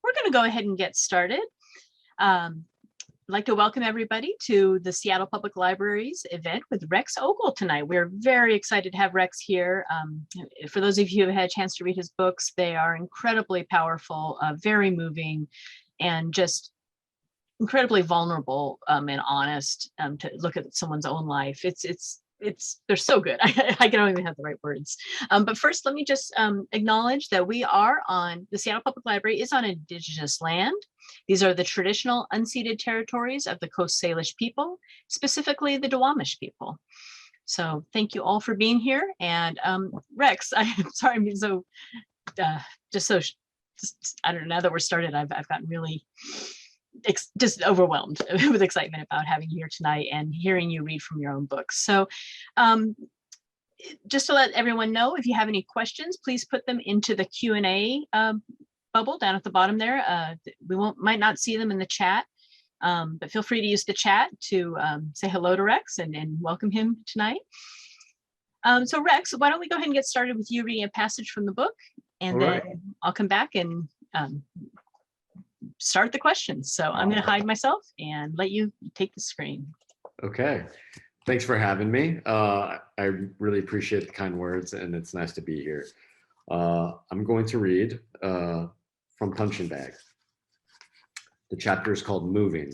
we're going to go ahead and get started. I'd like to welcome everybody to the Seattle Public Library's event with Rex Ogle tonight. We're very excited to have Rex here. For those of you who have had a chance to read his books, they are incredibly powerful, very moving, and just incredibly vulnerable and honest to look at someone's own life. They're so good. I don't even have the right words. But first, let me just acknowledge that we are on, the Seattle Public Library is on Indigenous land. These are the traditional unceded territories of the Coast Salish people, specifically the Duwamish people. So thank you all for being here. And Rex, I'm sorry, I'm being so, I don't know, now that we're started, I've gotten really just overwhelmed with excitement about having you here tonight and hearing you read from your own books. So just to let everyone know, if you have any questions, please put them into the Q&A bubble down at the bottom there. We might not see them in the chat, but feel free to use the chat to say hello to Rex and welcome him tonight. So Rex, why don't we go ahead and get started with you reading a passage from the book, and then I'll come back and start the questions. So I'm going to hide myself and let you take the screen. Okay. Thanks for having me. I really appreciate the kind words, and it's nice to be here. I'm going to read from Punching Bag. The chapter is called Moving.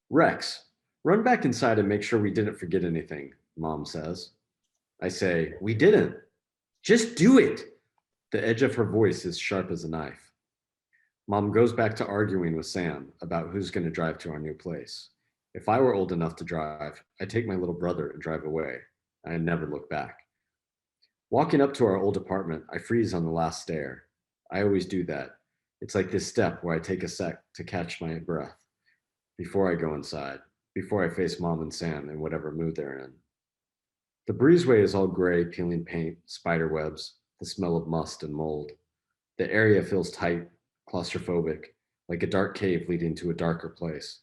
Rex, run back inside and make sure we didn't forget anything, Mom says. I say, we didn't. Just do it. The edge of her voice is sharp as a knife. Mom goes back to arguing with Sam about who's going to drive to our new place. If I were old enough to drive, I'd take my little brother and drive away. I'd never look back. Walking up to our old apartment, I freeze on the last stair. I always do that. It's like this step where I take a sec to catch my breath before I go inside, before I face Mom and Sam in whatever mood they're in. The breezeway is all gray, peeling paint, spider webs, the smell of must and mold. The area feels tight, claustrophobic, like a dark cave leading to a darker place.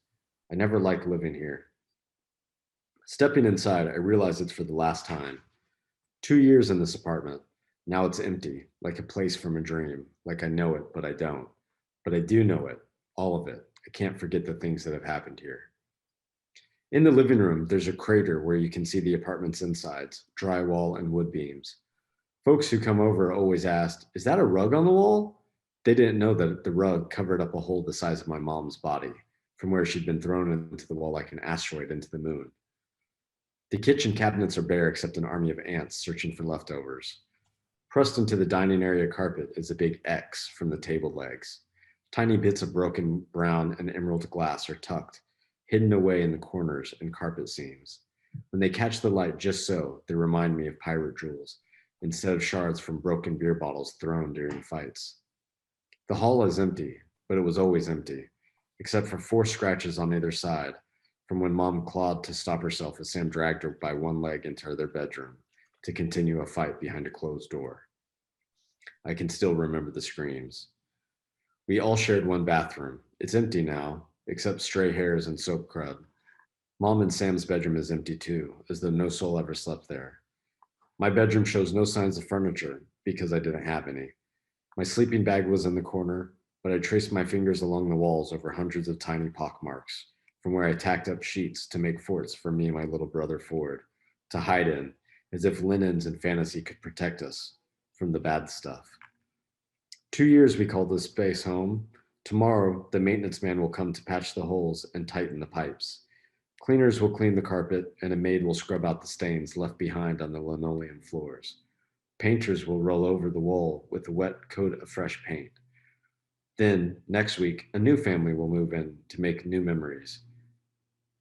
I never liked living here. Stepping inside, I realize it's for the last time. 2 years in this apartment. Now it's empty, like a place from a dream, like I know it, but I don't. But I do know it, all of it. I can't forget the things that have happened here. In the living room, there's a crater where you can see the apartment's insides, drywall and wood beams. Folks who come over always asked, is that a rug on the wall? They didn't know that the rug covered up a hole the size of my mom's body, from where she'd been thrown into the wall like an asteroid into the moon. The kitchen cabinets are bare except an army of ants searching for leftovers. Pressed into the dining area carpet is a big X from the table legs. Tiny bits of broken brown and emerald glass are tucked, hidden away in the corners and carpet seams. When they catch the light just so, they remind me of pirate jewels, instead of shards from broken beer bottles thrown during fights. The hall is empty, but it was always empty, except for 4 scratches on either side, from when Mom clawed to stop herself as Sam dragged her by one leg into their bedroom to continue a fight behind a closed door. I can still remember the screams. We all shared one bathroom. It's empty now, except stray hairs and soap crud. Mom and Sam's bedroom is empty too, as though no soul ever slept there. My bedroom shows no signs of furniture because I didn't have any. My sleeping bag was in the corner, but I traced my fingers along the walls over hundreds of tiny pockmarks, from where I tacked up sheets to make forts for me and my little brother Ford, to hide in, as if linens and fantasy could protect us from the bad stuff. 2 years we called this space home. Tomorrow, the maintenance man will come to patch the holes and tighten the pipes. Cleaners will clean the carpet, and a maid will scrub out the stains left behind on the linoleum floors. Painters will roll over the wall with a wet coat of fresh paint. Then, next week, a new family will move in to make new memories.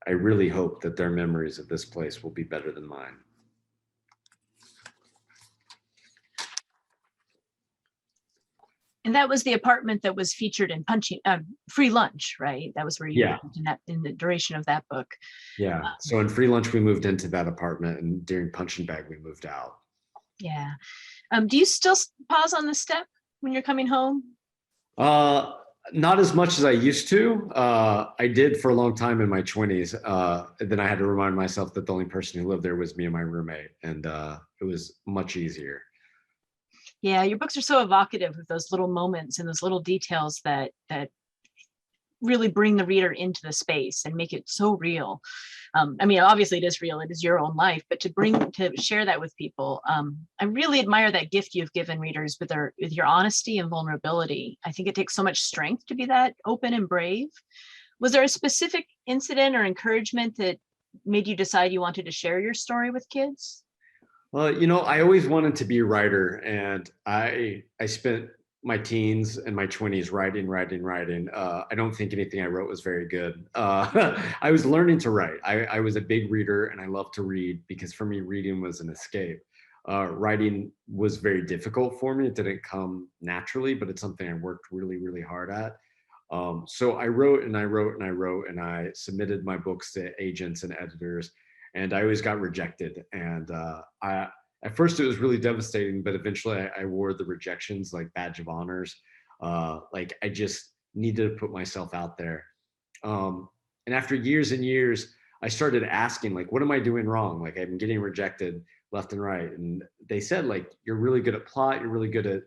I really hope that their memories of this place will be better than mine. And that was the apartment that was featured in Free Lunch, right? That was where you lived in the duration of that book. Yeah. So in Free Lunch, we moved into that apartment, and during Punching Bag, we moved out. Yeah. Do you still pause on the step when you're coming home? Not as much as I used to. I did for a long time in my 20s. Then I had to remind myself that the only person who lived there was me and my roommate, and it was much easier. Yeah, your books are so evocative of those little moments and those little details that really bring the reader into the space and make it so real. I mean, obviously it is real, it is your own life, but to share that with people, I really admire that gift you've given readers with your honesty and vulnerability. I think it takes so much strength to be that open and brave. Was there a specific incident or encouragement that made you decide you wanted to share your story with kids? Well, I always wanted to be a writer, and I spent my teens and my 20s writing. I don't think anything I wrote was very good. I was learning to write. I was a big reader, and I loved to read because for me, reading was an escape. Writing was very difficult for me. It didn't come naturally, but it's something I worked really, really hard at. So I wrote and I wrote and I wrote, and I submitted my books to agents and editors, and I always got rejected. And at first it was really devastating, but eventually I wore the rejections like badge of honors. Like I just needed to put myself out there. And after years and years, I started asking, like, what am I doing wrong? Like I'm getting rejected left and right. And they said, like, you're really good at plot, you're really good at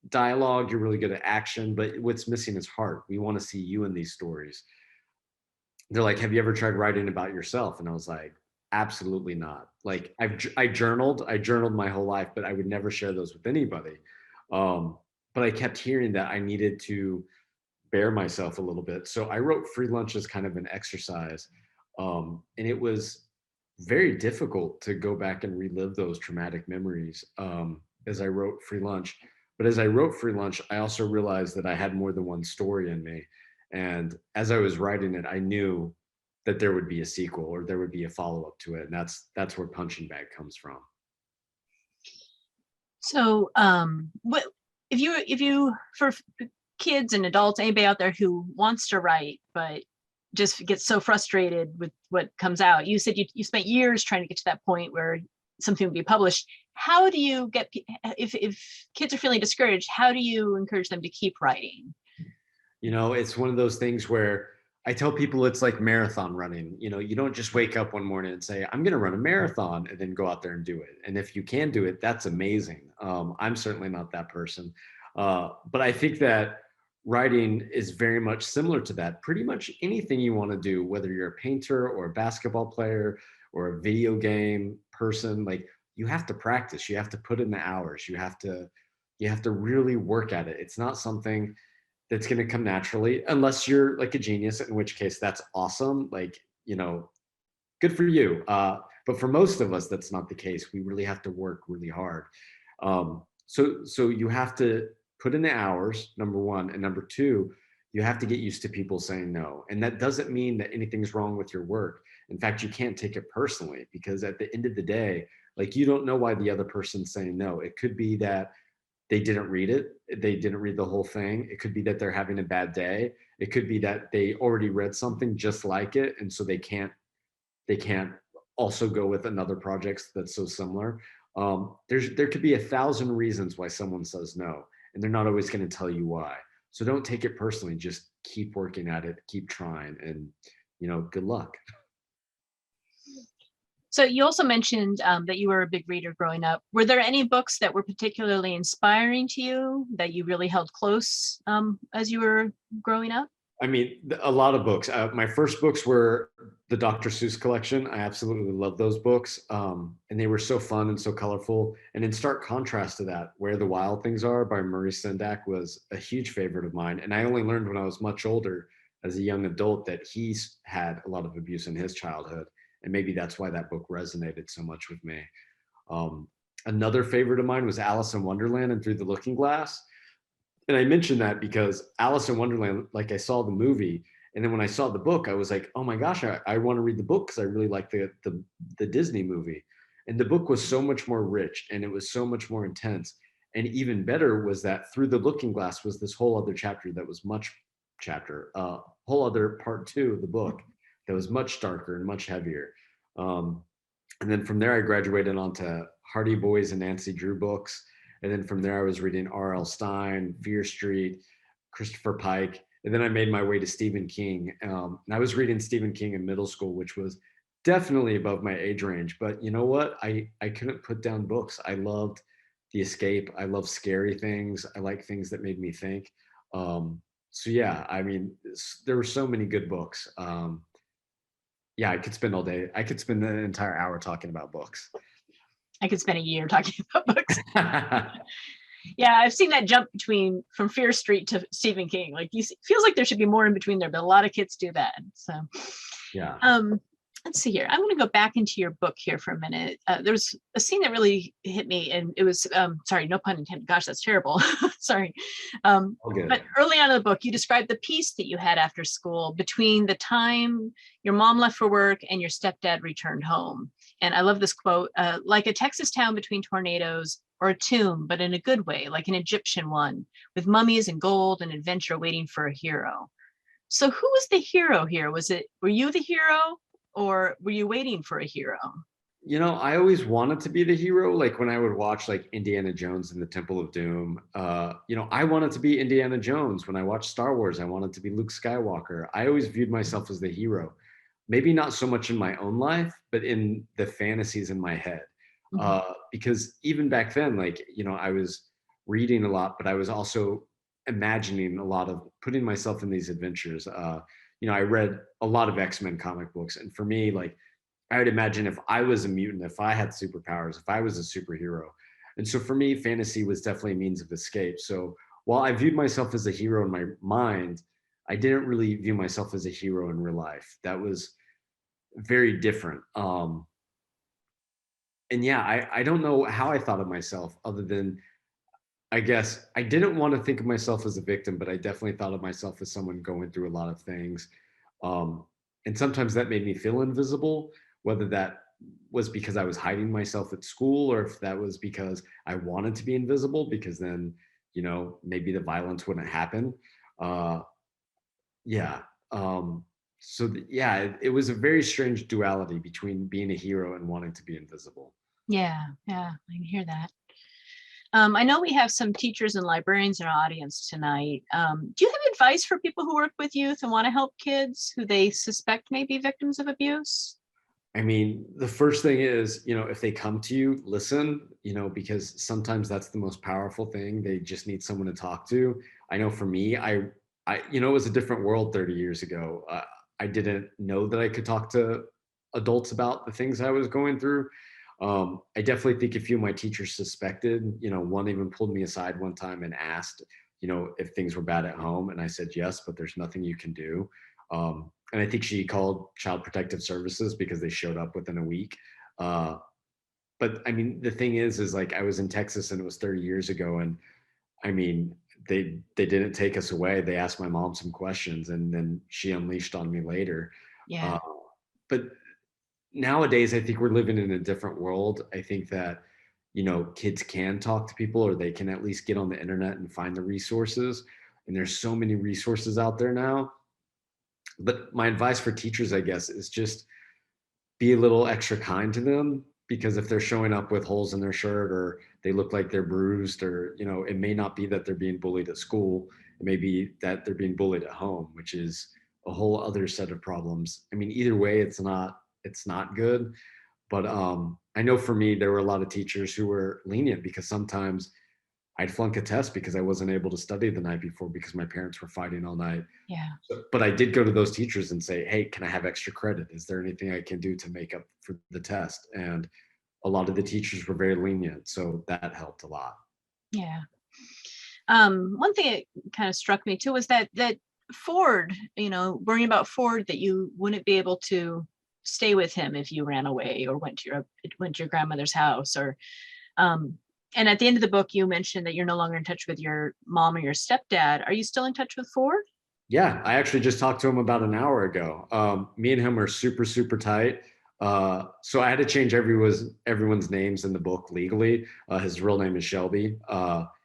dialogue, you're really good at action, but what's missing is heart. We want to see you in these stories. They're like, have you ever tried writing about yourself? And I was like, absolutely not. Like I journaled my whole life, but I would never share those with anybody. But I kept hearing that I needed to bear myself a little bit. So I wrote Free Lunch as kind of an exercise. And it was very difficult to go back and relive those traumatic memories as I wrote Free Lunch. But as I wrote Free Lunch, I also realized that I had more than one story in me. And as I was writing it, I knew that there would be a sequel or there would be a follow-up to it. And that's where Punching Bag comes from. So, what if you for kids and adults, anybody out there who wants to write but just gets so frustrated with what comes out? You said you spent years trying to get to that point where something would be published. How do you get if kids are feeling discouraged? How do you encourage them to keep writing? It's one of those things where I tell people it's like marathon running. You don't just wake up one morning and say, I'm going to run a marathon and then go out there and do it. And if you can do it, that's amazing. I'm certainly not that person. But I think that writing is very much similar to that. Pretty much anything you want to do, whether you're a painter or a basketball player or a video game person, like you have to practice, you have to put in the hours, you have to really work at it. It's not something that's going to come naturally unless you're like a genius, in which case that's awesome. Like, good for you. But for most of us, that's not the case. We really have to work really hard. So you have to put in the hours, number one. And number two, you have to get used to people saying no. And that doesn't mean that anything's wrong with your work. In fact, you can't take it personally, because at the end of the day, like, you don't know why the other person's saying no. It could be that they didn't read it. They didn't read the whole thing. It could be that they're having a bad day. It could be that they already read something just like it, and so they can't also go with another project that's so similar. There could be 1,000 reasons why someone says no, and they're not always going to tell you why. So don't take it personally. Just keep working at it, keep trying, and good luck. So you also mentioned that you were a big reader growing up. Were there any books that were particularly inspiring to you that you really held close as you were growing up? I mean, a lot of books. My first books were the Dr. Seuss collection. I absolutely love those books. And they were so fun and so colorful. And in stark contrast to that, Where the Wild Things Are by Murray Sendak was a huge favorite of mine. And I only learned when I was much older, as a young adult, that he's had a lot of abuse in his childhood. And maybe that's why that book resonated so much with me. Another favorite of mine was Alice in Wonderland and Through the Looking Glass. And I mentioned that because Alice in Wonderland, like, I saw the movie, and then when I saw the book, I was like, oh my gosh, I want to read the book because I really like the Disney movie. And the book was so much more rich, and it was so much more intense. And even better was that Through the Looking Glass was this whole other chapter that was whole other part two of the book that was much darker and much heavier. And then from there, I graduated onto Hardy Boys and Nancy Drew books. And then from there, I was reading R.L. Stine, Fear Street, Christopher Pike. And then I made my way to Stephen King. And I was reading Stephen King in middle school, which was definitely above my age range. But you know what? I couldn't put down books. I loved the escape. I love scary things. I like things that made me think. So yeah, I mean, there were so many good books. Yeah, I could spend all day. I could spend an entire hour talking about books. I could spend a year talking about books. Yeah, I've seen that jump from Fear Street to Stephen King. Like, feels like there should be more in between there, but a lot of kids do that. So, Yeah. Let's see here. I'm going to go back into your book here for a minute. There was a scene that really hit me, and it was, sorry, no pun intended. Gosh, that's terrible. Sorry. But early on in the book, you described the peace that you had after school between the time your mom left for work and your stepdad returned home. And I love this quote, like a Texas town between tornadoes, or a tomb, but in a good way, like an Egyptian one, with mummies and gold and adventure waiting for a hero. So who was the hero here? Were you the hero, or were you waiting for a hero? You know, I always wanted to be the hero. Like when I would watch like Indiana Jones and the Temple of Doom, you know, I wanted to be Indiana Jones. When I watched Star Wars, I wanted to be Luke Skywalker. I always viewed myself as the hero. Maybe not so much in my own life, but in the fantasies in my head. Because even back then, like, you know, I was reading a lot, but I was also imagining a lot of putting myself in these adventures. You know, I read a lot of X-Men comic books. And for me, like, I would imagine if I was a mutant, if I had superpowers, if I was a superhero. And so for me, fantasy was definitely a means of escape. So while I viewed myself as a hero in my mind, I didn't really view myself as a hero in real life. That was very different. And yeah, I don't know how I thought of myself other than, I guess I didn't want to think of myself as a victim, but I definitely thought of myself as someone going through a lot of things. Um, and sometimes that made me feel invisible, whether that was because I was hiding myself at school or if that was because I wanted to be invisible, because then, you know, maybe the violence wouldn't happen. Uh, yeah. Yeah, it was a very strange duality between being a hero and wanting to be invisible. Yeah, I can hear that. I know we have some teachers and librarians in our audience tonight. Do you have advice for people who work with youth and want to help kids who they suspect may be victims of abuse? I mean, the first thing is, you know, if they come to you, listen, you know, because sometimes that's the most powerful thing. They just need someone to talk to. I know for me, you know, it was a different world 30 years ago. I didn't know that I could talk to adults about the things I was going through. I definitely think a few of my teachers suspected, you know, one even pulled me aside one time and asked, you know, if things were bad at home. And I said, yes, but there's nothing you can do. And I think she called Child Protective Services because they showed up within a week. But I mean, the thing is like I was in Texas and it was 30 years ago, and I mean, they didn't take us away. They asked my mom some questions, and then she unleashed on me later. Yeah. But nowadays, I think we're living in a different world. I think that, you know, kids can talk to people, or they can at least get on the internet and find the resources. And there's so many resources out there now. But my advice for teachers, I guess, is just be a little extra kind to them, because if they're showing up with holes in their shirt or they look like they're bruised, or, you know, it may not be that they're being bullied at school. It may be that they're being bullied at home, which is a whole other set of problems. I mean, either way, it's not good. But I know for me, there were a lot of teachers who were lenient, because sometimes I'd flunk a test because I wasn't able to study the night before because my parents were fighting all night. Yeah. But I did go to those teachers and say, hey, can I have extra credit? Is there anything I can do to make up for the test? And a lot of the teachers were very lenient. So that helped a lot. Yeah. One thing that kind of struck me too was that Ford, you know, worrying about Ford, that you wouldn't be able to stay with him if you ran away or went to your grandmother's house, or and at the end of the book you mentioned that you're no longer in touch with your mom or your stepdad. Are you still in touch with Ford? Yeah, I actually just talked to him about an hour ago. Me and him are super, super tight. So I had to change everyone's names in the book legally. His real name is Shelby.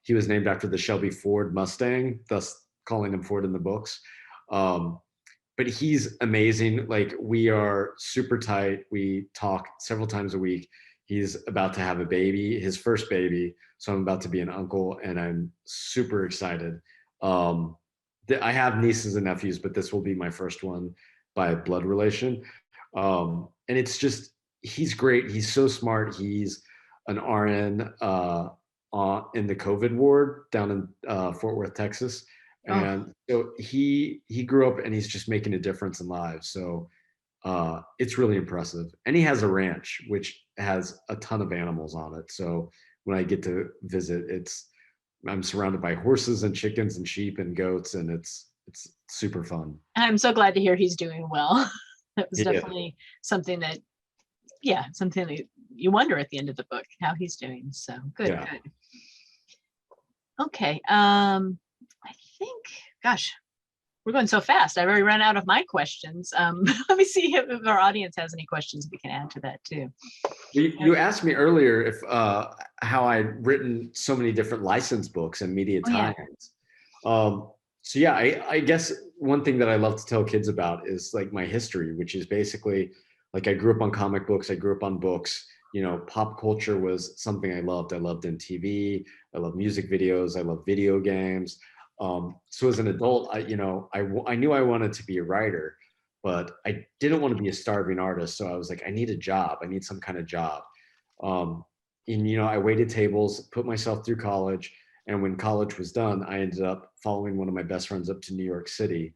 He was named after the Shelby Ford Mustang, thus calling him Ford in the books. But he's amazing. Like, we are super tight. We talk several times a week. He's about to have a baby, his first baby. So I'm about to be an uncle, and I'm super excited. I have nieces and nephews, but this will be my first one by blood relation. And it's just, he's great. He's so smart. He's an RN in the COVID ward down in Fort Worth, Texas. Oh, And so he grew up and he's just making a difference in lives. So it's really impressive. And he has a ranch which has a ton of animals on it. So when I get to visit, I'm surrounded by horses and chickens and sheep and goats, and it's super fun. I'm so glad to hear he's doing well. That was Yeah, definitely something that, yeah, something that you wonder at the end of the book how he's doing. So good, yeah. good. Okay. I think, gosh, we're going so fast. I've already run out of my questions. Let me see if our audience has any questions we can add to that too. You asked me earlier if how I'd written so many different licensed books and media Oh yeah. tie-ins. So yeah, I guess one thing that I love to tell kids about is like my history, which is basically like I grew up on comic books, I grew up on books. You know, pop culture was something I loved. I loved MTV, I love music videos, I love video games. So as an adult, I knew I wanted to be a writer, but I didn't want to be a starving artist. So I was like, I need a job. I need some kind of job. Um, and I waited tables, put myself through college, and when college was done, I ended up following one of my best friends up to New York City.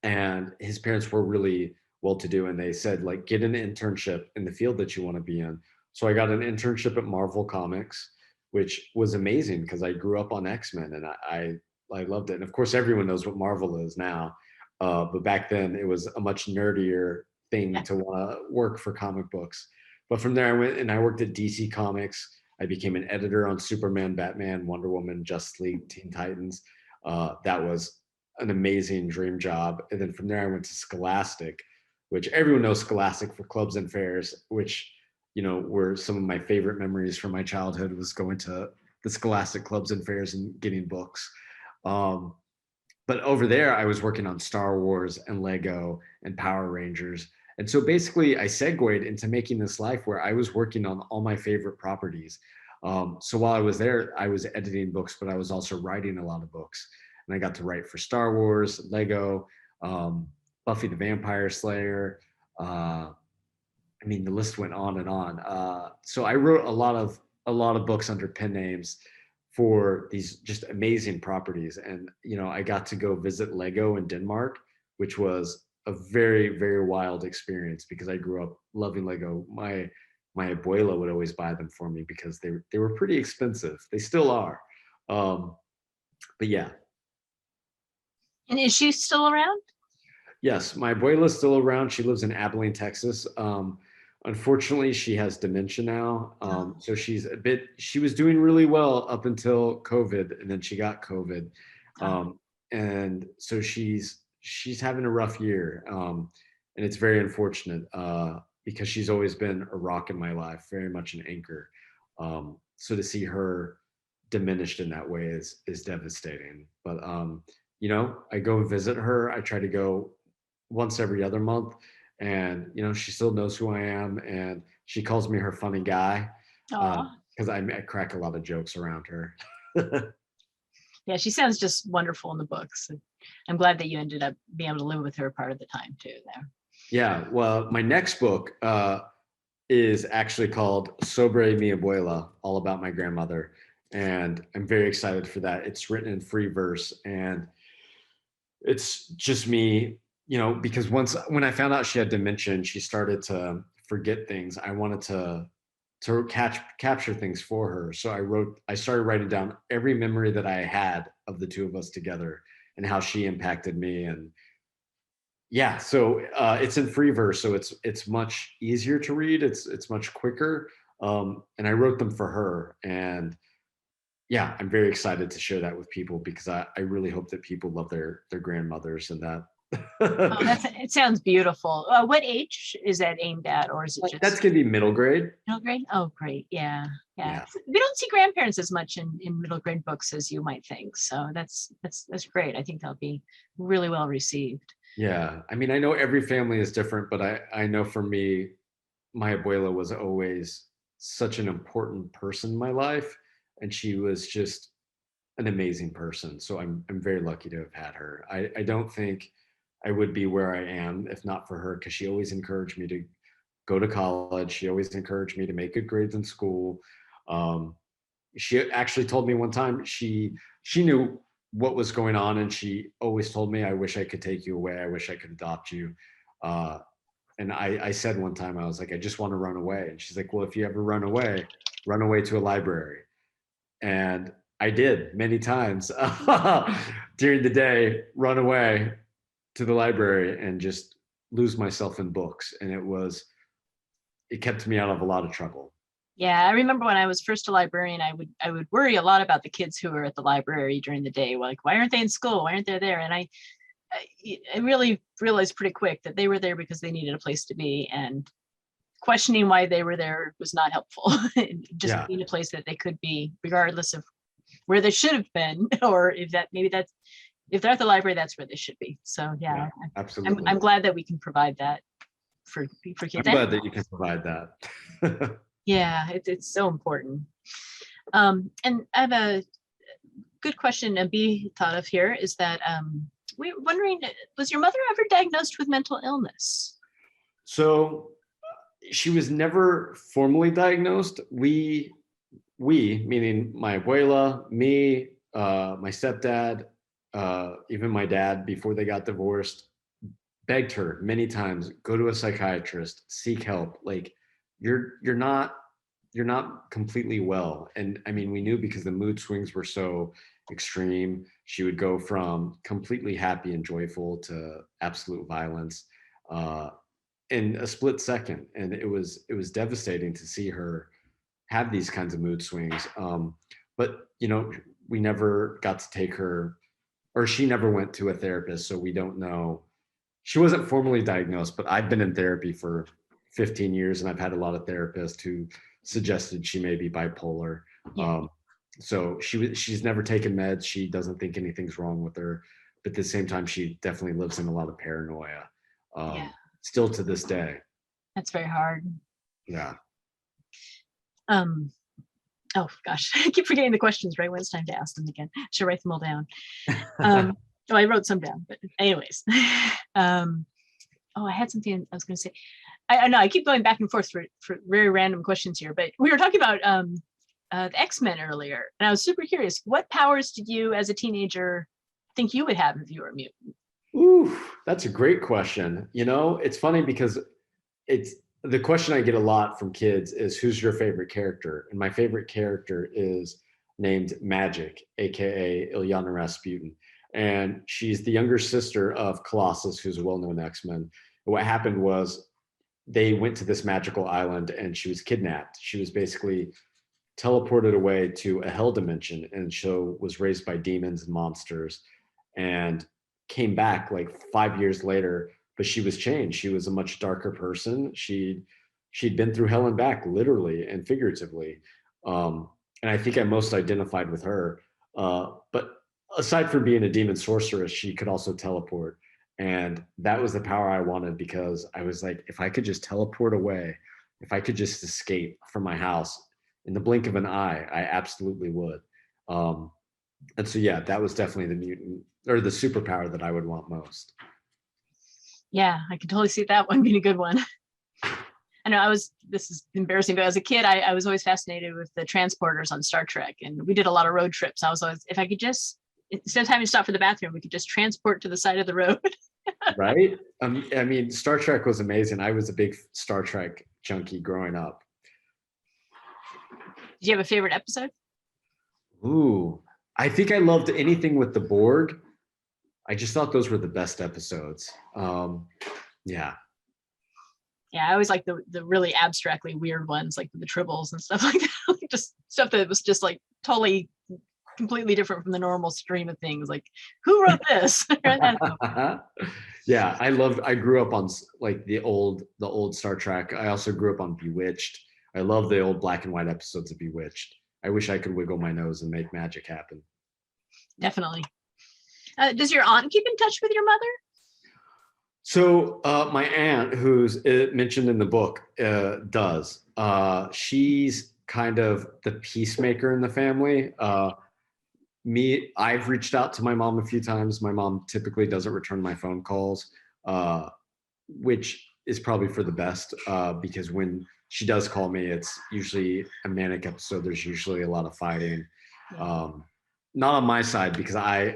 And his parents were really well to do. And they said, like, get an internship in the field that you want to be in. So I got an internship at Marvel Comics, which was amazing because I grew up on XMen and I loved it. And of course, everyone knows what Marvel is now. But back then, it was a much nerdier thing Yeah. to want to work for comic books. But from there, I went and I worked at DC Comics. I became an editor on Superman, Batman, Wonder Woman, Justice League, Teen Titans. That was an amazing dream job. And then from there, I went to Scholastic, which everyone knows Scholastic for clubs and fairs, which, were some of my favorite memories from my childhood was going to the Scholastic clubs and fairs and getting books. Um, but over there, I was working on Star Wars and Lego and Power Rangers. And so basically, I segued into making this life where I was working on all my favorite properties. So while I was there, I was editing books, but I was also writing a lot of books. And I got to write for Star Wars, Lego, um, Buffy the Vampire Slayer. I mean, the list went on and on. So I wrote a lot of books under pen names for these just amazing properties. And I got to go visit Lego in Denmark, which was a very, very wild experience because I grew up loving Lego. My abuela would always buy them for me because they were pretty expensive. They still are. But yeah, And is she still around? yes, my abuela is still around. She lives in Abilene, Texas. Unfortunately, she has dementia now. Oh, So she was doing really well up until COVID, and then she got COVID. oh. And so she's having a rough year. And it's very unfortunate because she's always been a rock in my life, very much an anchor. So to see her diminished in that way is devastating. But I go and visit her. I try to go once every other month, and she still knows who I am, and she calls me her funny guy Aw. because I crack a lot of jokes around her. Yeah, she sounds just wonderful in the books. I'm glad that you ended up being able to live with her part of the time too there. Yeah, well, my next book is actually called Sobre Mi Abuela, all about my grandmother, and I'm very excited for that. It's written in free verse, and it's just me, because when I found out she had dementia and she started to forget things, I wanted to capture things for her. So I started writing down every memory that I had of the two of us together and how she impacted me. And yeah, so it's in free verse, so it's much easier to read. It's much quicker. And I wrote them for her, and yeah, I'm very excited to share that with people because I really hope that people love their grandmothers and Oh, that. it sounds beautiful. What age is that aimed at, or is it That's just gonna be middle grade. middle grade? Oh, great. Yeah. Yeah. Yeah. We don't see grandparents as much in middle grade books as you might think. So that's great. I think they'll be really well received. Yeah. I mean, I know every family is different, but I know for me, my abuela was always such an important person in my life, and she was just an amazing person. So I'm very lucky to have had her. I don't think I would be where I am if not for her, because she always encouraged me to go to college. She always encouraged me to make good grades in school. Um, She actually told me one time she knew what was going on, and she always told me, I wish I could take you away. I wish I could adopt you. And I said one time, I was like, I just want to run away. And she's like, well, if you ever run away to a library. And I did many times during the day, run away to the library and just lose myself in books. And it kept me out of a lot of trouble. Yeah, I remember when I was first a librarian, I would worry a lot about the kids who were at the library during the day. Like, why aren't they in school? Why aren't they there? And I really realized pretty quick that they were there because they needed a place to be, and questioning why they were there was not helpful. Just Yeah, being a place that they could be, regardless of where they should have been, or if they're at the library, that's where they should be. So yeah, absolutely. I'm glad that we can provide that for kids. I'm glad that you can provide that. Yeah, it's so important. And I have a good question to be thought of here is that we're wondering, was your mother ever diagnosed with mental illness? So she was never formally diagnosed. We, meaning my abuela, me, my stepdad, even my dad, before they got divorced, begged her many times, go to a psychiatrist, seek help. Like, you're not completely well. And I mean, we knew because the mood swings were so extreme. She would go from completely happy and joyful to absolute violence in a split second. And it was devastating to see her have these kinds of mood swings. But we never got to take her, or she never went to a therapist, so we don't know. She wasn't formally diagnosed, but I've been in therapy for 15 years, and I've had a lot of therapists who suggested she may be bipolar. Yeah. So she's never taken meds. She doesn't think anything's wrong with her, but at the same time, she definitely lives in a lot of paranoia. Yeah, Still to this day. that's very hard. Yeah. Um, oh gosh, I keep forgetting the questions right when it's time to ask them again. Should write them all down. Oh, I wrote some down, but anyways. Oh, I had something I was going to say. I know I keep going back and forth for very random questions here, but we were talking about the X-Men earlier, and I was super curious. What powers did you, as a teenager, think you would have if you were a mutant? Ooh, that's a great question. It's funny because it's the question I get a lot from kids is, who's your favorite character? And my favorite character is named Magic, aka Ilyana Rasputin. And she's the younger sister of Colossus, who's a well-known X-Men. What happened was they went to this magical island and she was kidnapped. She was basically teleported away to a hell dimension, and so was raised by demons and monsters, and came back like 5 years later, but she was changed. She was a much darker person. She'd been through hell and back, literally and figuratively. And I think I most identified with her. But aside from being a demon sorceress, she could also teleport. And that was the power I wanted, because I was like, if I could just teleport away, if I could just escape from my house in the blink of an eye, I absolutely would. And so, yeah, that was definitely the mutant, or the superpower, that I would want most. Yeah, I can totally see that one being a good one. I know this is embarrassing, but as a kid, I was always fascinated with the transporters on Star Trek, and we did a lot of road trips. I was always, if I could just, instead of having to stop for the bathroom, we could just transport to the side of the road. Right? I mean, Star Trek was amazing. I was a big Star Trek junkie growing up. Did you have a favorite episode? Ooh, I think I loved anything with the Borg. I just thought those were the best episodes. Yeah. Yeah, I always like the really abstractly weird ones, like the tribbles and stuff like that. Just stuff that was just like totally completely different from the normal stream of things. Like, who wrote this? Yeah, I grew up on like the old Star Trek. I also grew up on Bewitched. I love the old black and white episodes of Bewitched. I wish I could wiggle my nose and make magic happen. Definitely. Does your aunt keep in touch with your mother? So my aunt, who's mentioned in the book, does. She's kind of the peacemaker in the family. I've reached out to my mom a few times. My mom typically doesn't return my phone calls, which is probably for the best, because when she does call me. It's usually a manic episode. There's usually a lot of fighting. Yeah. Not on my side, because I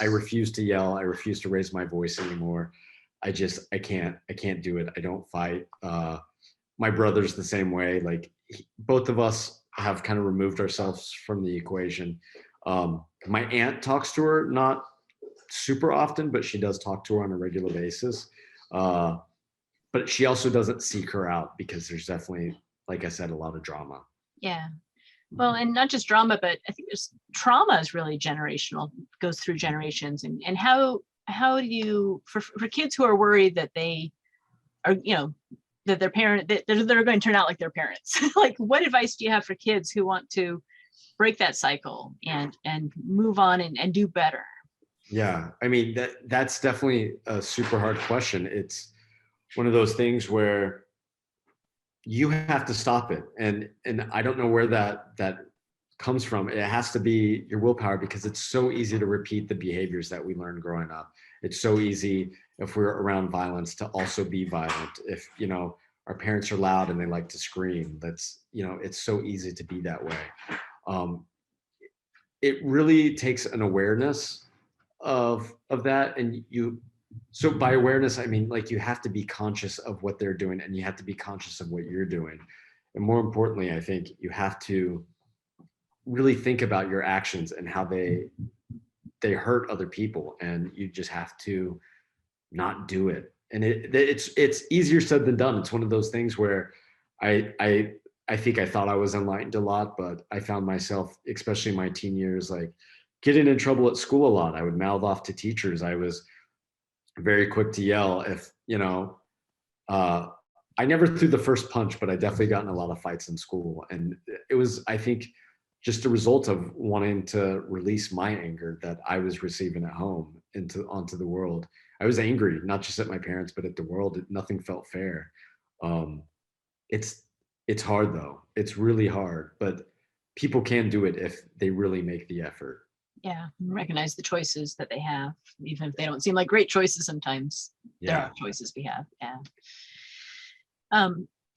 refuse to yell. I refuse to raise my voice anymore. I can't do it. I don't fight. My brother's the same way. Like both of us have kind of removed ourselves from the equation. My aunt talks to her, not super often, but she does talk to her on a regular basis. But she also doesn't seek her out because there's definitely, like I said, a lot of drama. Yeah. Well, and not just drama, but I think there's trauma is really generational, goes through generations. And how do you, for kids who are worried that they are, that their parent, that they're going to turn out like their parents, like what advice do you have for kids who want to break that cycle and move on and do better? Yeah, I mean that's definitely a super hard question. It's one of those things where you have to stop it, and I don't know where that comes from. It has to be your willpower, because it's so easy to repeat the behaviors that we learned growing up. It's so easy, if we're around violence, to also be violent. If our parents are loud and they like to scream, that's it's so easy to be that way. um, it really takes an awareness of that. And so by awareness, I mean, like, you have to be conscious of what they're doing, and you have to be conscious of what you're doing. And more importantly, I think you have to really think about your actions and how they hurt other people, and you just have to not do it. And it's easier said than done. It's one of those things where I think I thought I was enlightened a lot, but I found myself, especially in my teen years, like getting in trouble at school a lot. I would mouth off to teachers. I was very quick to yell. If uh, I never threw the first punch, but I definitely got in a lot of fights in school. And it was, I think, just a result of wanting to release my anger that I was receiving at home onto the world. I was angry, not just at my parents, but at the world. Nothing felt fair. Um, it's hard though. It's really hard, but people can do it if they really make the effort. Yeah, recognize the choices that they have, even if they don't seem like great choices. Sometimes there Yeah. are choices we have. Yeah.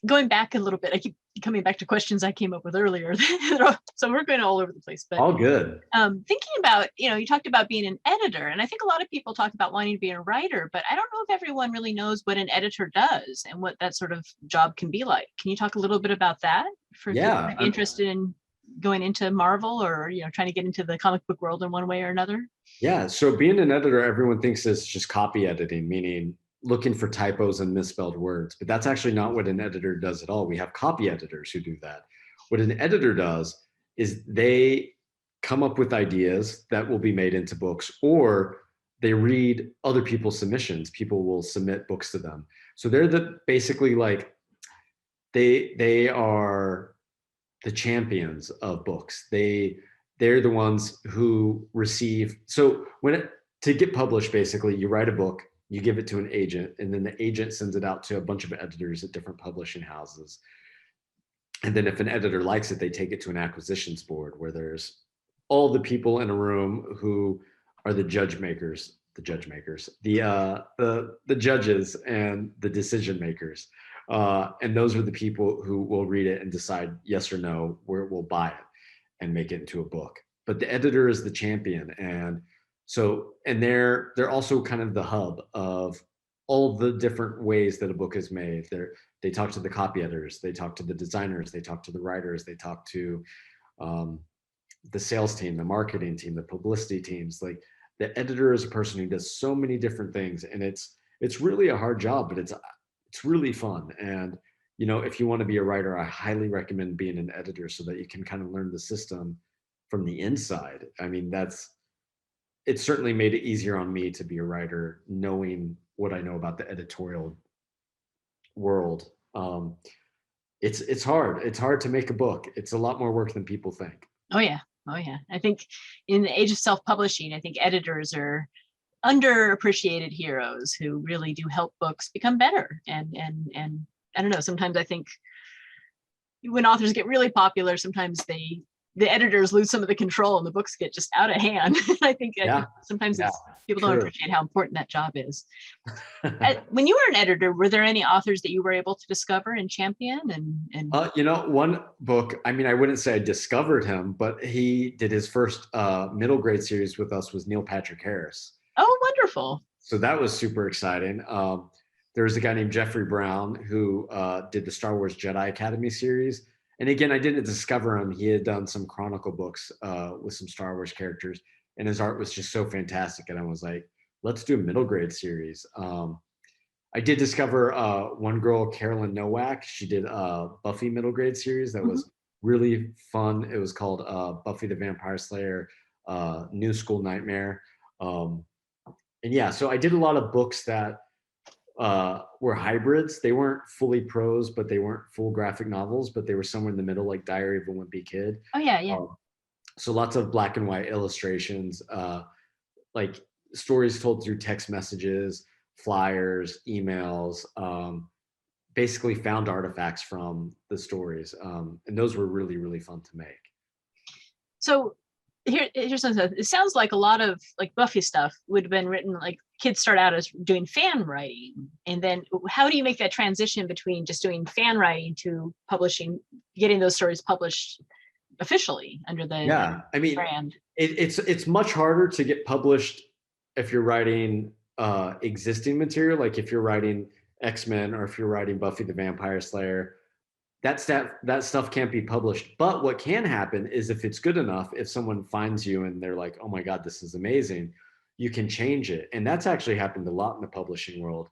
Going back a little bit, I keep coming back to questions I came up with earlier. So we're going all over the place, but All good. thinking about, you talked about being an editor, and I think a lot of people talk about wanting to be a writer, but I don't know if everyone really knows what an editor does and what that sort of job can be like. Can you talk a little bit about that for people who might be interested in going into Marvel, or trying to get into the comic book world in one way or another? Yeah. So being an editor, everyone thinks it's just copy editing, meaning looking for typos and misspelled words. But that's actually not what an editor does at all. We have copy editors who do that. What an editor does is they come up with ideas that will be made into books, or they read other people's submissions. People will submit books to them. So they're basically like they are the champions of books. They're the ones who receive. So to get published, basically, you write a book, you give it to an agent, and then the agent sends it out to a bunch of editors at different publishing houses. And then if an editor likes it, they take it to an acquisitions board, where there's all the people in a room who are the the judges and the decision makers. And those are the people who will read it and decide yes or no, where we'll buy it and make it into a book. But the editor is the champion. And they're also kind of the hub of all the different ways that a book is made. They talk to the copy editors, they talk to the designers, they talk to the writers, they talk to the sales team, the marketing team, the publicity teams. Like, the editor is a person who does so many different things, and it's really a hard job, but it's really fun. And if you want to be a writer, I highly recommend being an editor, so that you can kind of learn the system from the inside. I mean, it's certainly made it easier on me to be a writer, knowing what I know about the editorial world. It's hard. It's hard to make a book. It's a lot more work than people think. Oh yeah. I think in the age of self-publishing, I think editors are underappreciated heroes who really do help books become better. And I don't know, sometimes I think when authors get really popular, sometimes they the editors lose some of the control and the books get just out of hand. I think Yeah, sometimes yeah, people don't true. appreciate how important that job is. When you were an editor, were there any authors that you were able to discover and champion? And One book, I mean, I wouldn't say I discovered him, but he did his first middle grade series with us was Neil Patrick Harris. Oh, wonderful. So that was super exciting. There was a guy named Jeffrey Brown who did the Star Wars Jedi Academy series. And again, I didn't discover him. He had done some Chronicle books with some Star Wars characters, and his art was just so fantastic. And I was like, let's do a middle grade series. I did discover one girl, Carolyn Nowak. She did a Buffy middle grade series that was really fun. It was called Buffy the Vampire Slayer, New School Nightmare. And yeah, so I did a lot of books that were hybrids. They weren't fully prose, but they weren't full graphic novels, but they were somewhere in the middle, like Diary of a Wimpy Kid. Oh, yeah, yeah. So lots of black and white illustrations, like stories told through text messages, flyers, emails, basically found artifacts from the stories. And those were really, really fun to make. So here's something. It sounds like a lot of like Buffy stuff would have been written, like kids start out as doing fan writing. And then how do you make that transition between just doing fan writing to publishing, getting those stories published officially under the brand? It's much harder to get published if you're writing existing material, like if you're writing X-Men or if you're writing Buffy the Vampire Slayer, that stuff can't be published. But what can happen is if it's good enough, if someone finds you and they're like, oh my God, this is amazing, you can change it. And that's actually happened a lot in the publishing world.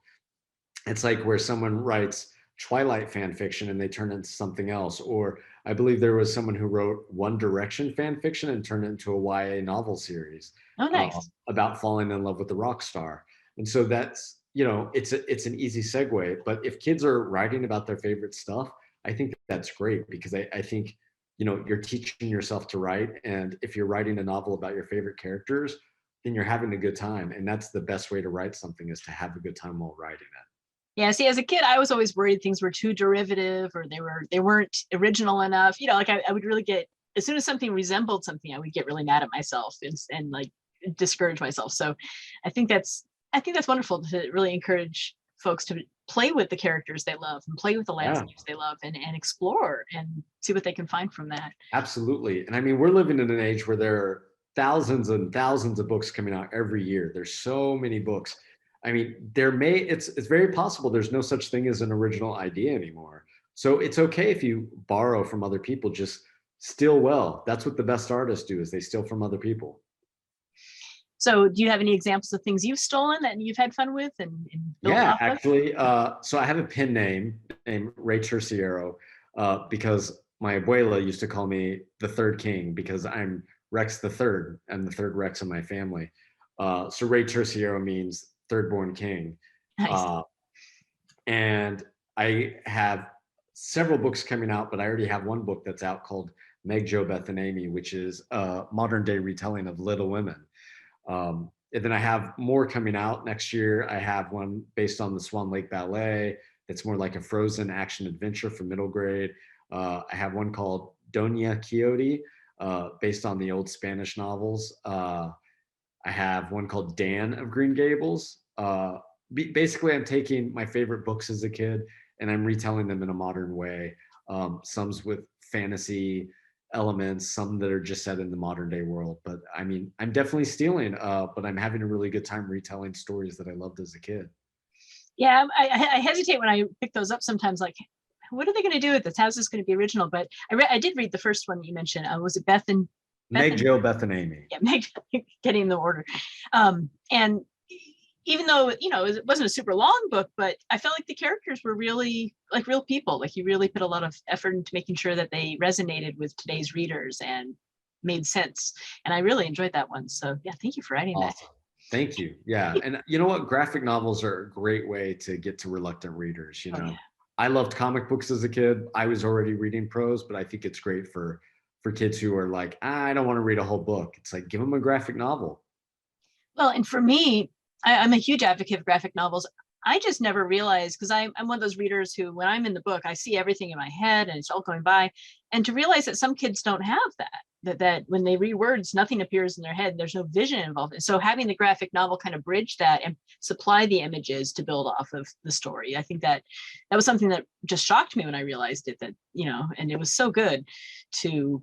It's like where someone writes Twilight fan fiction and they turn it into something else. Or I believe there was someone who wrote One Direction fan fiction and turned it into a YA novel series. Oh, nice. About falling in love with the rock star. And so that's, it's an easy segue. But if kids are writing about their favorite stuff, I think that's great, because I think, you're teaching yourself to write. And if you're writing a novel about your favorite characters, then you're having a good time. And that's the best way to write something, is to have a good time while writing it. Yeah, see, as a kid, I was always worried things were too derivative or they weren't original enough. Like I would really get, as soon as something resembled something, I would get really mad at myself and like discourage myself. So I think that's wonderful to really encourage folks to play with the characters they love and play with the landscapes they love and explore and see what they can find from that. Absolutely. And I mean, we're living in an age where there are thousands and thousands of books coming out every year. There's so many books. I mean, it's very possible there's no such thing as an original idea anymore. So it's okay if you borrow from other people, just steal well. That's what the best artists do, is they steal from other people. So do you have any examples of things you've stolen that you've had fun with? Yeah, actually. So I have a pen name named Ray Terciero, because my abuela used to call me the Third King, because I'm Rex the Third. I'm the third Rex in my family. So Ray Terciero means third born king. Nice. And I have several books coming out, but I already have one book that's out called Meg, Jo, Beth, and Amy, which is a modern day retelling of Little Women. And then I have more coming out next year. I have one based on the Swan Lake Ballet that's more like a Frozen action adventure for middle grade. I have one called Doña Quixote, based on the old Spanish novels. I have one called Dan of Green Gables. Basically, I'm taking my favorite books as a kid and I'm retelling them in a modern way. Some's with fantasy elements, some that are just set in the modern day world. But I mean, I'm definitely stealing, but I'm having a really good time retelling stories that I loved as a kid. Yeah, I hesitate when I pick those up sometimes, like, what are they going to do with this? How's this going to be original? But I did read the first one that you mentioned. Was it Meg, Jo, Beth, and Amy? Yeah, Meg, getting the order. And even though, it wasn't a super long book, but I felt like the characters were really like real people. Like you really put a lot of effort into making sure that they resonated with today's readers and made sense. And I really enjoyed that one. So yeah, thank you for writing that. Thank you. Yeah. And you know what? Graphic novels are a great way to get to reluctant readers. I loved comic books as a kid. I was already reading prose, but I think it's great for kids who are like, I don't want to read a whole book. It's like, give them a graphic novel. Well, and for me, I'm a huge advocate of graphic novels. I just never realized, because I'm one of those readers who, when I'm in the book, I see everything in my head and it's all going by. And to realize that some kids don't have that. that when they read words, nothing appears in their head. There's no vision involved. So having the graphic novel kind of bridge that and supply the images to build off of the story. I think that was something that just shocked me when I realized it, that, and it was so good to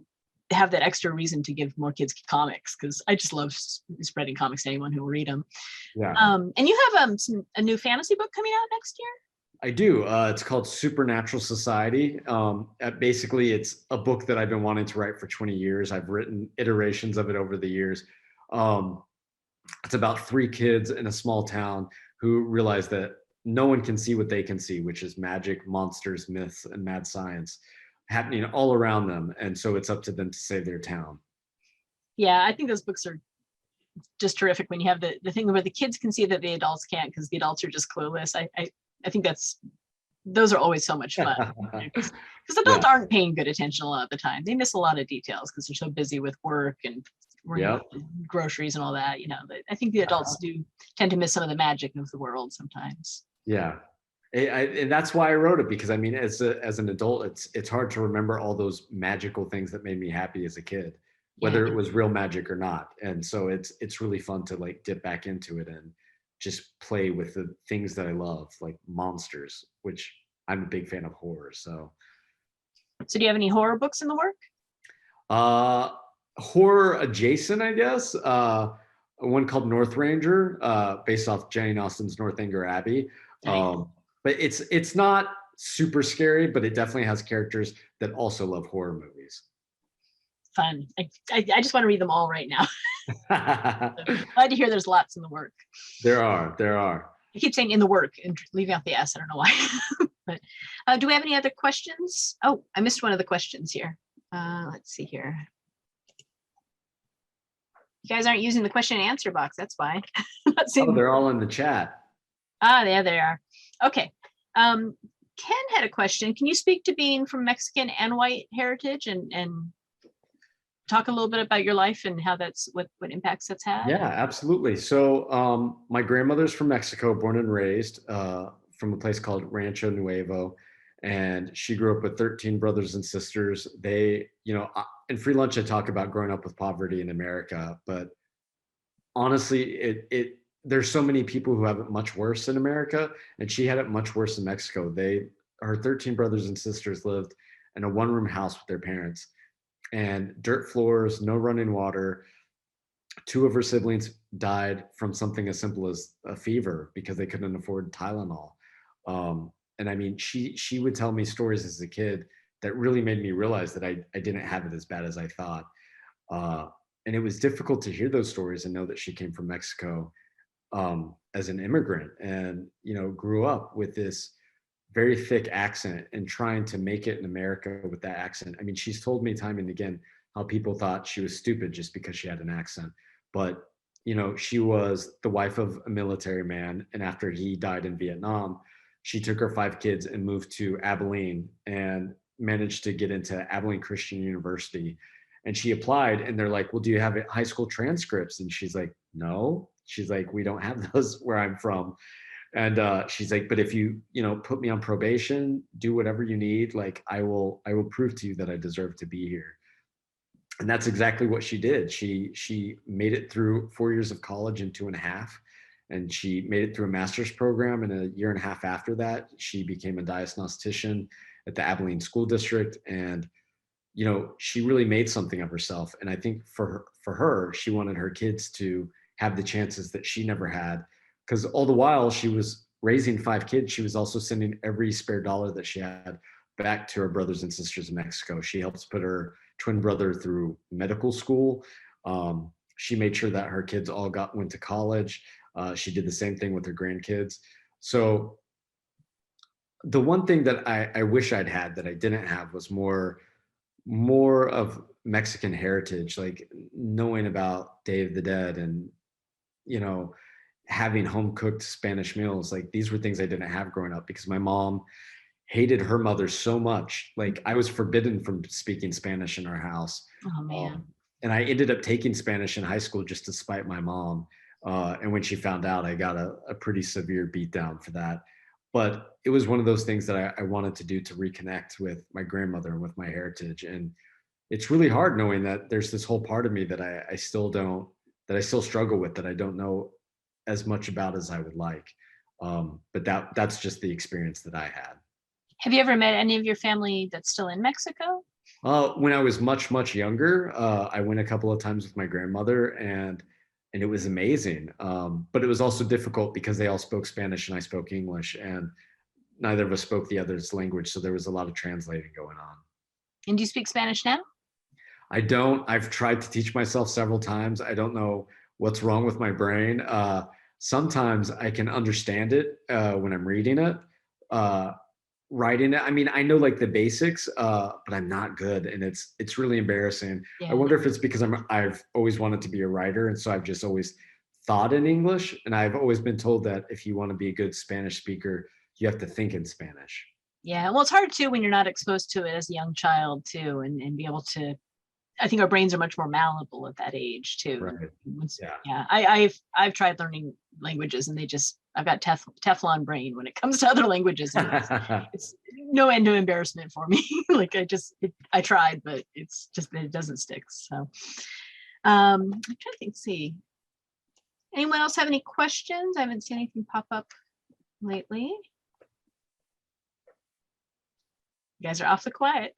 have that extra reason to give more kids comics, because I just love spreading comics to anyone who will read them. Yeah. And you have a new fantasy book coming out next year? I do. It's called Supernatural Society. Basically, it's a book that I've been wanting to write for 20 years. I've written iterations of it over the years. It's about 3 kids in a small town who realize that no one can see what they can see, which is magic, monsters, myths, and mad science happening all around them. And so it's up to them to save their town. Yeah, I think those books are just terrific when you have the thing where the kids can see that the adults can't, because the adults are just clueless. I think those are always so much fun, because adults aren't paying good attention a lot of the time. They miss a lot of details because they're so busy with work and groceries and all that. I think the adults do tend to miss some of the magic of the world sometimes. Yeah. And that's why I wrote it, because I mean, as an adult, it's hard to remember all those magical things that made me happy as a kid, whether it was real magic or not. And so it's really fun to like dip back into it and just play with the things that I love, like monsters, which I'm a big fan of horror. So do you have any horror books in the work? Horror adjacent, I guess. One called North Ranger, based off Jane Austen's Northanger Abbey. Nice. But it's not super scary, but it definitely has characters that also love horror movies. Fun. I just want to read them all right now. Glad to hear there's lots in the work. There are. I keep saying in the work and leaving out the S. I don't know why. But do we have any other questions? Oh, I missed one of the questions here. Let's see here. You guys aren't using the question and answer box. That's why. They're all in the chat. There they are. Okay. Ken had a question. Can you speak to being from Mexican and white heritage and talk a little bit about your life and how what impacts that's had? Yeah, absolutely. So my grandmother's from Mexico, born and raised from a place called Rancho Nuevo. And she grew up with 13 brothers and sisters. They, in Free Lunch, I talk about growing up with poverty in America, but honestly, there's so many people who have it much worse in America, and she had it much worse in Mexico. Her 13 brothers and sisters lived in a one-room house with their parents, and dirt floors, no running water. 2 of her siblings died from something as simple as a fever because they couldn't afford Tylenol. And I mean, she would tell me stories as a kid that really made me realize that I didn't have it as bad as I thought. And it was difficult to hear those stories and know that she came from Mexico as an immigrant and, grew up with this very thick accent and trying to make it in America with that accent. I mean, she's told me time and again how people thought she was stupid just because she had an accent. But, she was the wife of a military man. And after he died in Vietnam, she took her 5 kids and moved to Abilene and managed to get into Abilene Christian University. And she applied and they're like, well, do you have high school transcripts? And she's like, no. She's like, we don't have those where I'm from. And she's like, but if you, put me on probation, do whatever you need, like I will prove to you that I deserve to be here. And that's exactly what she did. She made it through 4 years of college in 2.5. And she made it through a master's program. And a year and a half after that, she became a diagnostician at the Abilene School District. And, she really made something of herself. And I think for her, she wanted her kids to have the chances that she never had. Because all the while she was raising 5 kids, she was also sending every spare dollar that she had back to her brothers and sisters in Mexico. She helps put her twin brother through medical school. She made sure that her kids all went to college. She did the same thing with her grandkids. So the one thing that I wish I'd had that I didn't have was more of Mexican heritage, like knowing about Day of the Dead and, having home cooked Spanish meals. Like these were things I didn't have growing up because my mom hated her mother so much. Like I was forbidden from speaking Spanish in our house. Oh man. And I ended up taking Spanish in high school just to spite my mom. And when she found out, I got a pretty severe beatdown for that. But it was one of those things that I wanted to do to reconnect with my grandmother and with my heritage. And it's really hard knowing that there's this whole part of me that I still don't, that I still struggle with, that I don't know as much about as I would like. But that's just the experience that I had. Have you ever met any of your family that's still in Mexico? When I was much younger, I went a couple of times with my grandmother, and it was amazing. But it was also difficult because they all spoke Spanish and I spoke English, and neither of us spoke the other's language, so there was a lot of translating going on. And do you speak Spanish now? I don't. I've tried to teach myself several times. I don't know what's wrong with my brain. Sometimes I can understand it when I'm reading it. Uh, Writing it, I mean, I know like the basics, but I'm not good, and it's really embarrassing. I Yeah. wonder if it's because I've always wanted to be a writer, and so I've just always thought in English, and I've always been told that if you want to be a good Spanish speaker, you have to think in Spanish. Yeah. Well, it's hard too when you're not exposed to it as a young child too, and be able to, I think our brains are much more malleable at that age too. Right. Yeah. Yeah. I've tried learning languages and I've got Teflon brain when it comes to other languages. And it's no end to embarrassment for me. Like I tried, but it's just that it doesn't stick. So I'm trying to think, see. Anyone else have any questions? I haven't seen anything pop up lately. You guys are awfully quiet.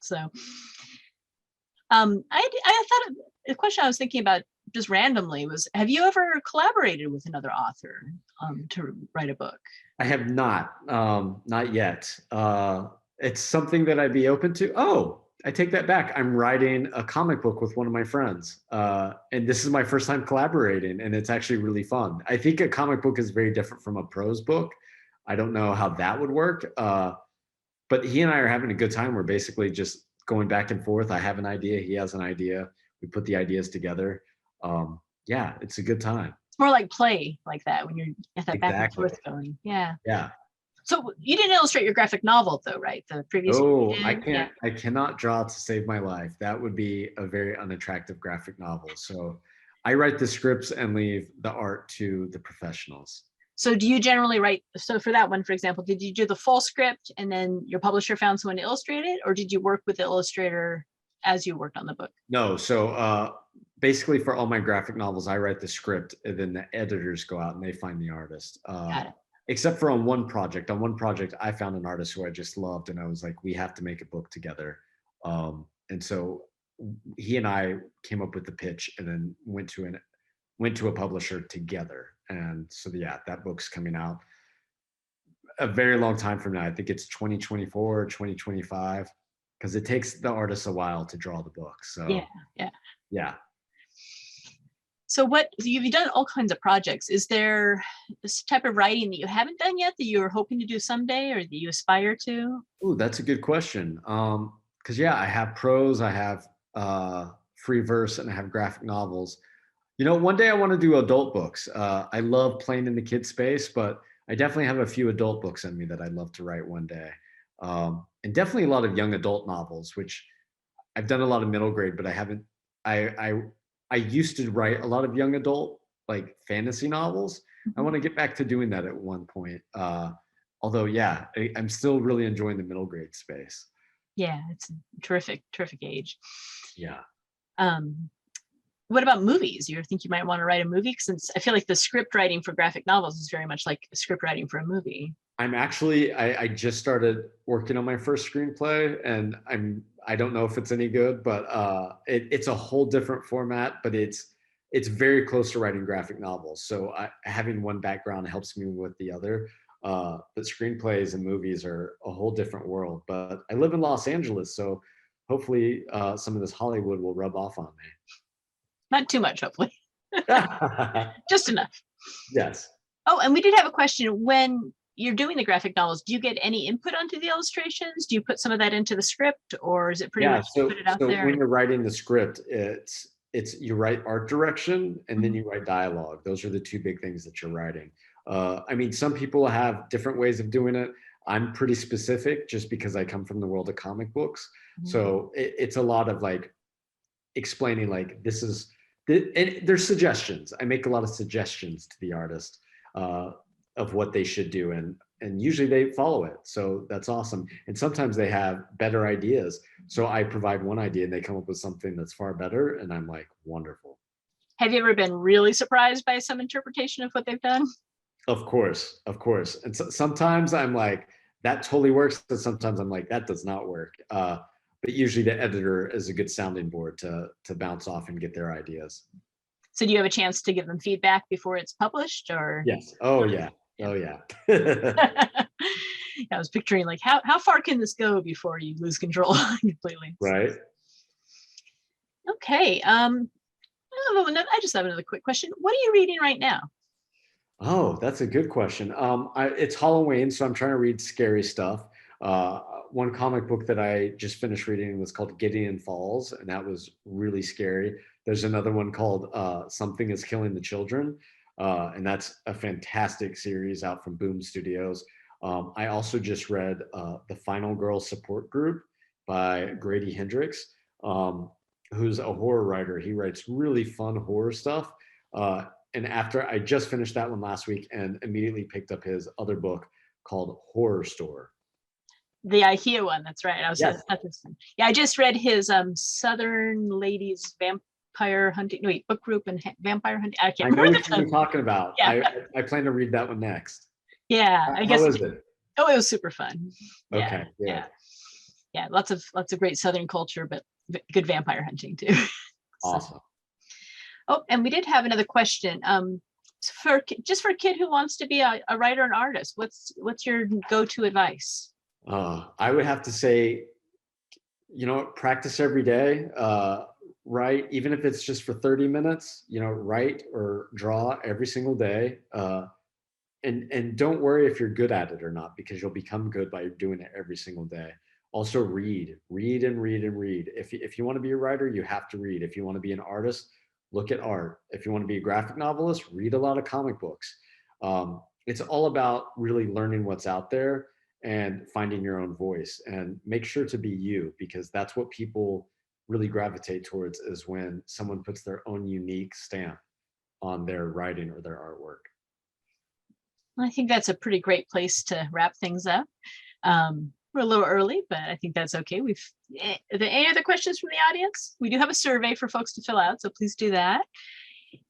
So I thought of a question I was thinking about just randomly was, have you ever collaborated with another author to write a book? I have not yet. It's something that I'd be open to. Oh, I take that back. I'm writing a comic book with one of my friends, and this is my first time collaborating, and it's actually really fun. I think a comic book is very different from a prose book. I don't know how that would work, but he and I are having a good time. We're basically just going back and forth. I have an idea, he has an idea. We put the ideas together. Yeah, it's a good time. It's more like play like that when you're at that back and Exactly. forth going. Yeah. Yeah. So you didn't illustrate your graphic novel though, right? The previous one Oh, you I did? can't. I cannot draw to save my life. That would be a very unattractive graphic novel. So I write the scripts and leave the art to the professionals. So do you generally write, so for that one, for example, did you do the full script and then your publisher found someone to illustrate it, or did you work with the illustrator as you worked on the book? No, so basically for all my graphic novels, I write the script, and then the editors go out and they find the artist. Got it. Except for on one project. On one project, I found an artist who I just loved, and I was like, we have to make a book together. And so he and I came up with the pitch, and then went to a publisher together. And so yeah, that book's coming out a very long time from now. I think it's 2024, 2025, because it takes the artist a while to draw the book. So Yeah. yeah. So you've done all kinds of projects. Is there this type of writing that you haven't done yet that you're hoping to do someday or that you aspire to? Ooh, that's a good question. Because yeah, I have prose, I have free verse, and I have graphic novels. You know, one day I want to do adult books. I love playing in the kid space, but I definitely have a few adult books in me that I'd love to write one day. And definitely a lot of young adult novels, which I've done a lot of middle grade, but I haven't. I used to write a lot of young adult like fantasy novels. I want to get back to doing that at one point. Although, yeah, I'm still really enjoying the middle grade space. Yeah, it's a terrific age. Yeah. What about movies? You think you might want to write a movie? Since I feel like the script writing for graphic novels is very much like script writing for a movie. I just started working on my first screenplay, and I don't know if it's any good, but it's a whole different format, but it's very close to writing graphic novels. So having one background helps me with the other. But screenplays and movies are a whole different world. But I live in Los Angeles, so hopefully some of this Hollywood will rub off on me. Not too much, hopefully. Just enough. Yes. Oh, and we did have a question. When you're doing the graphic novels, do you get any input onto the illustrations? Do you put some of that into the script, or is it pretty much put it out there? When you're writing the script, it's you write art direction, and then you write dialogue. Those are the two big things that you're writing. I mean, some people have different ways of doing it. I'm pretty specific just because I come from the world of comic books. So it's a lot of like explaining like this is, and there's suggestions. I make a lot of suggestions to the artist of what they should do, and and usually they follow it. So that's awesome. And sometimes they have better ideas. So I provide one idea and they come up with something that's far better. And I'm like, wonderful. Have you ever been really surprised by some interpretation of what they've done? Of course, of course. And so, sometimes I'm like, that totally works. And sometimes I'm like, that does not work. But usually the editor is a good sounding board to bounce off and get their ideas. So do you have a chance to give them feedback before it's published, or? Yes. Oh yeah. Oh yeah. I was picturing like how far can this go before you lose control completely? Right. Okay. I just have another quick question. What are you reading right now? Oh, that's a good question. It's Halloween, so I'm trying to read scary stuff. One comic book that I just finished reading was called Gideon Falls, and that was really scary. There's another one called Something is Killing the Children, and that's a fantastic series out from Boom Studios. I also just read The Final Girl Support Group by Grady Hendrix, who's a horror writer. He writes really fun horror stuff. And after I just finished that one last week and immediately picked up his other book called Horror Store. The IKEA one, that's right. Yes. Yeah, I just read his Southern Ladies Vampire Hunting, book group and vampire hunting. I can't remember what you're talking about. Yeah. I plan to read that one next. Yeah, I guess. How is it? Oh, it was super fun. Yeah, okay, good. Yeah. Lots of great Southern culture, but good vampire hunting too. Awesome. Oh, and we did have another question. For a kid who wants to be a writer and artist, what's your go-to advice? I would have to say, practice every day. Write, even if it's just for 30 minutes. Write or draw every single day. And don't worry if you're good at it or not, because you'll become good by doing it every single day. Also read and read and read. If you want to be a writer, you have to read. If you want to be an artist, look at art. If you want to be a graphic novelist, read a lot of comic books. It's all about really learning what's out there and finding your own voice, and make sure to be you, because that's what people really gravitate towards, is when someone puts their own unique stamp on their writing or their artwork. I think that's a pretty great place to wrap things up. We're a little early, but I think that's okay. Are there any other questions from the audience? We do have a survey for folks to fill out, so please do that.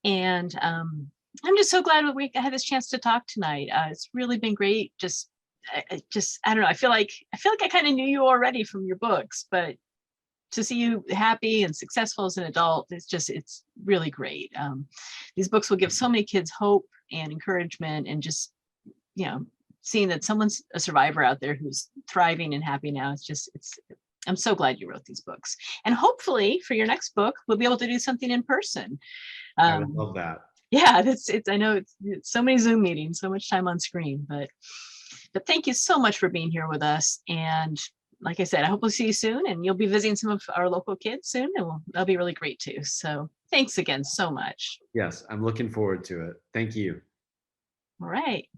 And I'm just so glad we had this chance to talk tonight. It's really been great. I don't know. I feel like I kind of knew you already from your books, but to see you happy and successful as an adult, it's really great. These books will give so many kids hope and encouragement, and just, seeing that someone's a survivor out there who's thriving and happy now. I'm so glad you wrote these books. And hopefully for your next book, we'll be able to do something in person. I would love that. Yeah, I know it's so many Zoom meetings, so much time on screen, but thank you so much for being here with us. And like I said, I hope we'll see you soon, and you'll be visiting some of our local kids soon, and that'll be really great too. So thanks again so much. Yes, I'm looking forward to it. Thank you. All right.